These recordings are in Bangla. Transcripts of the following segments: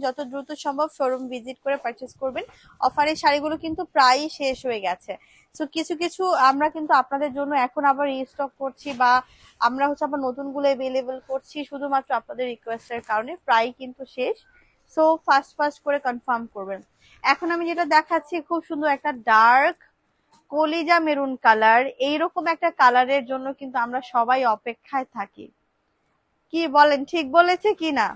যত দ্রুত সম্ভব শোরুম ভিজিট করে পারচেজ করবেন। অফারের শাড়িগুলো কিন্তু প্রায় শেষ হয়ে গেছে। সো কিছু কিছু আমরা কিন্তু আপনাদের জন্য এখন আবার রিস্টক করছি, বা আমরা হচ্ছে আবার নতুনগুলো অ্যাভেলেবল করছি শুধুমাত্র আপনাদের রিকোয়েস্টের কারণে। প্রায় কিন্তু শেষ, সো ফাস্ট ফাস্ট করে কনফার্ম করবেন। এখন আমি যেটা দেখাচ্ছি খুব সুন্দর একটা ডার্ক কলিজা মেরুন কালার। এইরকম একটা কালারের জন্য কিন্তু আমরা সবাই অপেক্ষায় থাকি। কি বলেন, ঠিক বলেছে কি না?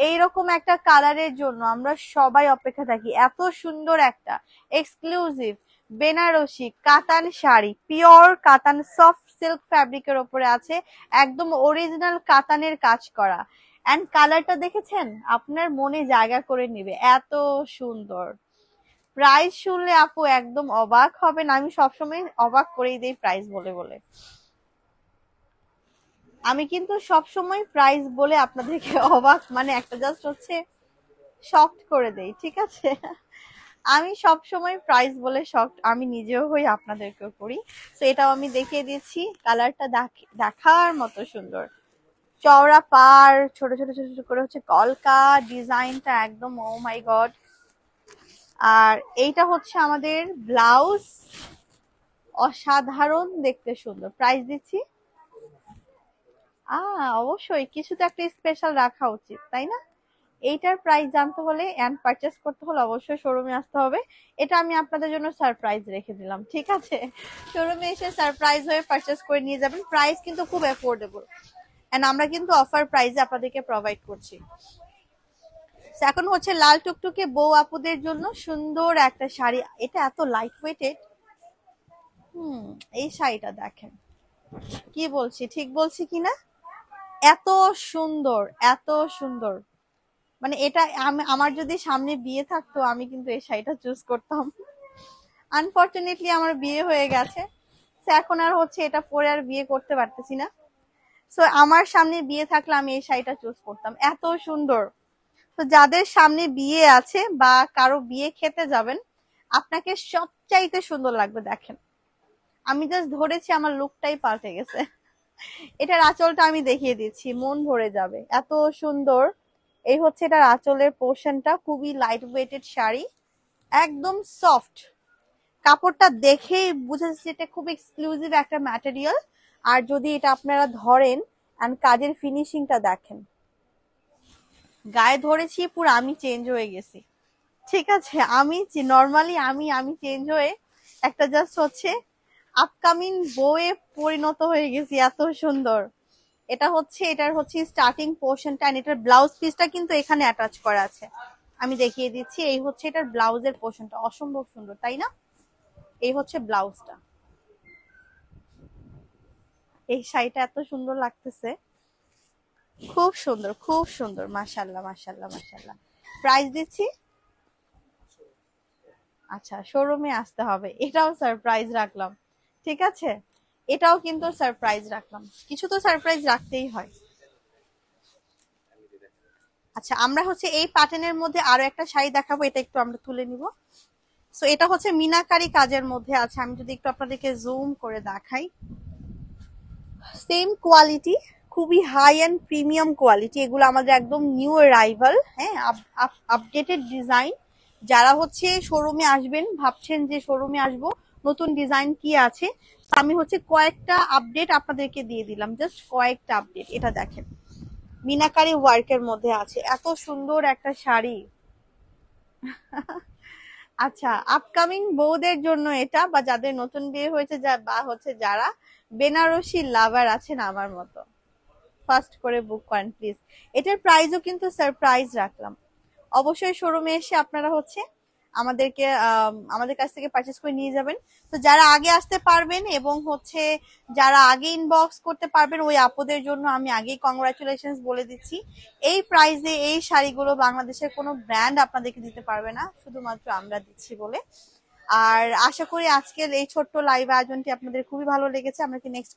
এইরকম একটা কালারের জন্য আমরা সবাই অপেক্ষা থাকি। এত সুন্দর একটা এক্সক্লুসিভ বেনারসি কাতান শাড়ি, পিওর কাতান সফট সিল্ক ফ্যাব্রিকের উপরে আছে, একদম অরিজিনাল কাতানের কাজ করা। এন্ড কালারটা দেখেছেন, আপনার মনে জায়গা করে নিবে, এত সুন্দর। প্রাইস শুনলে আপু একদম অবাক হবেন, আমি সবসময় অবাক করেই দেই প্রাইস বলে বলে। আমি কিন্তু সবসময় প্রাইস বলে আপনাদেরকে অবাক মানে একটা জাস্ট হচ্ছে শকড করে দেই, ঠিক আছে? আমি সব সময় প্রাইস বলে শকড আমি নিজেও হই, আপনাদেরকেও করি। তো এটাও আমি দেখিয়ে দিচ্ছি, কালারটা দেখার মতো সুন্দর। চওড়া পার, ছোট ছোট ছোট ছোট করে হচ্ছে কলকা, ডিজাইনটা একদম ও মাই গড। আর এইটা হচ্ছে আমাদের ব্লাউজ, অসাধারণ দেখতে সুন্দর। প্রাইস দিচ্ছি অবশ্যই কিছু তো একটা স্পেশাল রাখা উচিত, তাই না? এইটার প্রাইস জানতে হলে এন্ড পারচেস করতে হলে অবশ্যই শোরুমে আসতে হবে। এটা আমি আপনাদের জন্য সারপ্রাইজ রেখে দিলাম, ঠিক আছে? শোরুমে এসে সারপ্রাইজ হয়ে পারচেস করে নিয়ে যাবেন। প্রাইস কিন্তু খুব অ্যাফোর্ডেবল, এন্ড আমরা কিন্তু অফার প্রাইসে আপনাদেরকে প্রোভাইড করছি। এখন হচ্ছে লাল টুকটুকে বউ আপুদের জন্য সুন্দর একটা শাড়ি। এটা এত লাইট ওয়েটেড। এই শাড়িটা দেখেন, কি বলছি, ঠিক বলছি কিনা? এত সুন্দর, এত সুন্দর। মানে এটা আমার যদি সামনে বিয়ে থাকতো আমি কিন্তু এই শাড়িটা চুজ করতাম। আনফরচুনেটলি আমার বিয়ে হয়ে গেছে, এখন আর হচ্ছে এটা পরে আর বিয়ে করতে পারতেছি না। সো আমার সামনে বিয়ে থাকলে আমি এই শাড়িটা চুজ করতাম, এত সুন্দর। তো যাদের সামনে বিয়ে আছে বা কারো বিয়ে খেতে যাবেন, আপনাকে সবচাইতে সুন্দর লাগবে। দেখেন, আমি জাস্ট ধরেছি, আমার লুকটাই পাল্টে গেছে। এটার আঁচলটা আমি দেখিয়ে দিচ্ছি, মন ভরে যাবে, এত সুন্দর। এই হচ্ছে এটার আঁচলের পোর্শনটা, খুবই লাইট ওয়েটেড শাড়ি, একদম সফট। কাপড়টা দেখেই বুঝা যাচ্ছে এটা খুব এক্সক্লুসিভ একটা ম্যাটেরিয়াল। আর যদি এটা আপনারা ধরেন এন্ড কাজের ফিনিশিংটা দেখেন, গায়ে ধরেছি পুরো আমি চেঞ্জ হয়ে গেছি, ঠিক আছে? আমি নর্মালি আমি চেঞ্জ হয়ে একটা জাস্ট হচ্ছে আপকামিং বউয়ে পরিণত হয়ে গেছি, এত সুন্দর। এটা হচ্ছে এটার হচ্ছে স্টার্টিং পোর্শনটা, এন্ড এটার ব্লাউজ পিসটা কিন্তু এখানে অ্যাটাচ করা আছে, আমি দেখিয়ে দিচ্ছি। এই হচ্ছে এটার ব্লাউজের পোর্শনটা, অসম্ভব সুন্দর, তাই না? এই হচ্ছে ব্লাউজটা। এই শাড়িটা এত সুন্দর লাগতেছে, খুব সুন্দর, খুব সুন্দর, মাশাআল্লাহ মাশাআল্লাহ মাশাআল্লাহ। প্রাইস দিচ্ছি, আচ্ছা শোরুমে আসতে হবে, এটাও সারপ্রাইজ রাখলাম, ঠিক আছে? এটাও কিন্তু সারপ্রাইজ রাখলাম, কিছু তো সারপ্রাইজ রাখতেই হয়। আচ্ছা, আমরা হচ্ছে এই প্যাটার্নের মধ্যে আরো একটা শাড়ি দেখাবো, এটা একটু আমরা তুলে নিব। সো এটা হচ্ছে মিনাকারি কাজের মধ্যে আছে, আমি যদি একটু আপনাদেরকে জুম করে দেখাই। সেম কোয়ালিটি, খুবই হাই এন্ড প্রিমিয়াম কোয়ালিটি। এগুলো আমাদের একদম নিউ অ্যারাইভাল, হ্যাঁ, আপডেটেড ডিজাইন। যারা হচ্ছে শোরুমে আসবেন, ভাবছেন যে শোরুমে আসবো, নতুন ডিজাইন কি আছে, আমি হচ্ছে কয়েকটা আপডেট আপনাদেরকে দিয়ে দিলাম, জাস্ট কয়েকটা আপডেট। এটা দেখেন, মিনাকারি ওয়ার্কের মধ্যে আছে, এত সুন্দর একটা শাড়ি। আচ্ছা, আপকামিং বউদের জন্য এটা, বা যাদের নতুন বিয়ে হয়েছে, বা হচ্ছে যারা বেনারসি লাভার আছেন আমার মতো, ফার্স্ট করে বুক করেন প্লিজ। এটার প্রাইসও কিন্তু সারপ্রাইজ রাখলাম। অবশ্যই শোরুমে এসে আপনারা হচ্ছে আমাদেরকে আমাদের কাছ থেকে পারচেস করে নিয়ে যাবেন। তো যারা আগে আসতে পারবেন এবং হচ্ছে যারা আগে ইনবক্স করতে পারবেন, ওই আপুদের জন্য আমি আগেই কংগ্রাচুলেশনস বলে দিচ্ছি। এই প্রাইসে এই শাড়িগুলো বাংলাদেশের কোনো ব্র্যান্ড আপনাদেরকে দিতে পারবে না, শুধুমাত্র আমরা দিচ্ছি বলে। আর আশা করি আজকের এই ছোট্ট লাইভ আয়োজনটি আপনাদের খুবই ভালো লেগেছে। আমরা কি নেক্সট